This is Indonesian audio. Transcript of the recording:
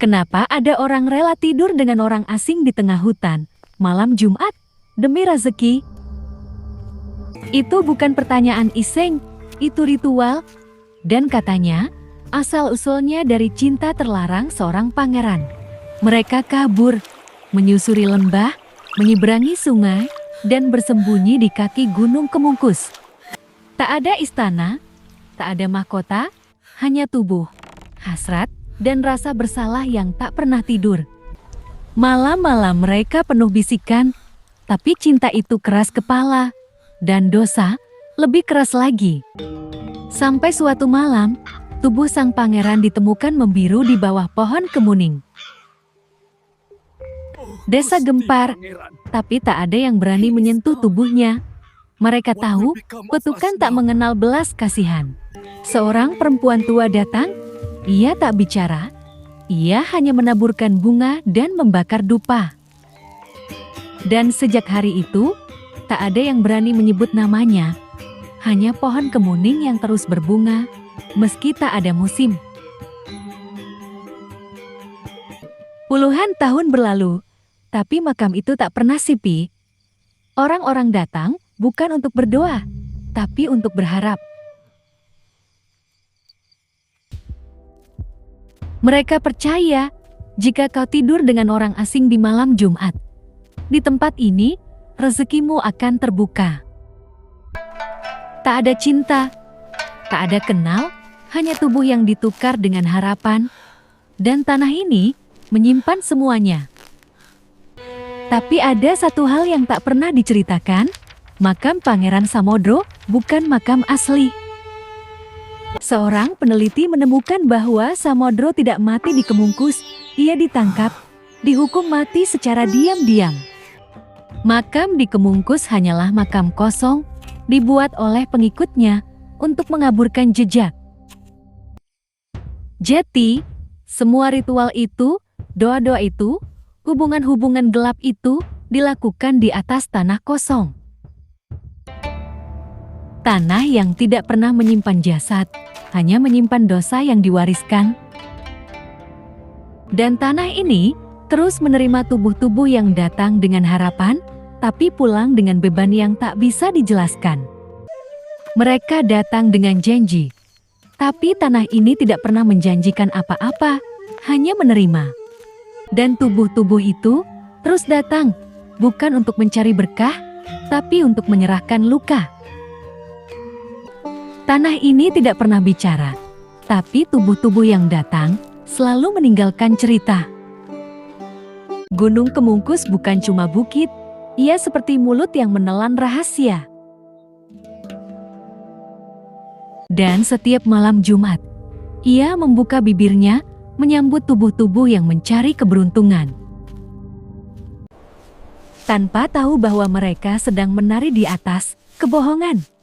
Kenapa ada orang rela tidur dengan orang asing di tengah hutan, malam Jumat, demi rezeki? Itu bukan pertanyaan iseng, itu ritual. Dan katanya, asal-usulnya dari cinta terlarang seorang pangeran. Mereka kabur, menyusuri lembah, menyeberangi sungai, dan bersembunyi di kaki Gunung Kemungkus. Tak ada istana, tak ada mahkota, hanya tubuh, hasrat, dan rasa bersalah yang tak pernah tidur. Malam-malam mereka penuh bisikan, tapi cinta itu keras kepala, dan dosa lebih keras lagi. Sampai suatu malam, tubuh sang pangeran ditemukan membiru di bawah pohon kemuning. Desa gempar, tapi tak ada yang berani menyentuh tubuhnya. Mereka tahu, kutukan tak mengenal belas kasihan. Seorang perempuan tua datang. Ia tak bicara, ia hanya menaburkan bunga dan membakar dupa. Dan sejak hari itu, tak ada yang berani menyebut namanya. Hanya pohon kemuning yang terus berbunga, meski tak ada musim. Puluhan tahun berlalu, tapi makam itu tak pernah sepi. Orang-orang datang bukan untuk berdoa, tapi untuk berharap. Mereka percaya, jika kau tidur dengan orang asing di malam Jumat, di tempat ini, rezekimu akan terbuka. Tak ada cinta, tak ada kenal, hanya tubuh yang ditukar dengan harapan, dan tanah ini menyimpan semuanya. Tapi ada satu hal yang tak pernah diceritakan, makam Pangeran Samodro bukan makam asli. Seorang peneliti menemukan bahwa Samodro tidak mati di Kemungkus, ia ditangkap, dihukum mati secara diam-diam. Makam di Kemungkus hanyalah makam kosong, dibuat oleh pengikutnya untuk mengaburkan jejak. Jadi, semua ritual itu, doa-doa itu, hubungan-hubungan gelap itu, dilakukan di atas tanah kosong. Tanah yang tidak pernah menyimpan jasad, hanya menyimpan dosa yang diwariskan. Dan tanah ini terus menerima tubuh-tubuh yang datang dengan harapan, tapi pulang dengan beban yang tak bisa dijelaskan. Mereka datang dengan janji, tapi tanah ini tidak pernah menjanjikan apa-apa, hanya menerima. Dan tubuh-tubuh itu terus datang, bukan untuk mencari berkah, tapi untuk menyerahkan luka. Tanah ini tidak pernah bicara, tapi tubuh-tubuh yang datang selalu meninggalkan cerita. Gunung Kemungkus bukan cuma bukit, ia seperti mulut yang menelan rahasia. Dan setiap malam Jumat, ia membuka bibirnya menyambut tubuh-tubuh yang mencari keberuntungan. Tanpa tahu bahwa mereka sedang menari di atas kebohongan.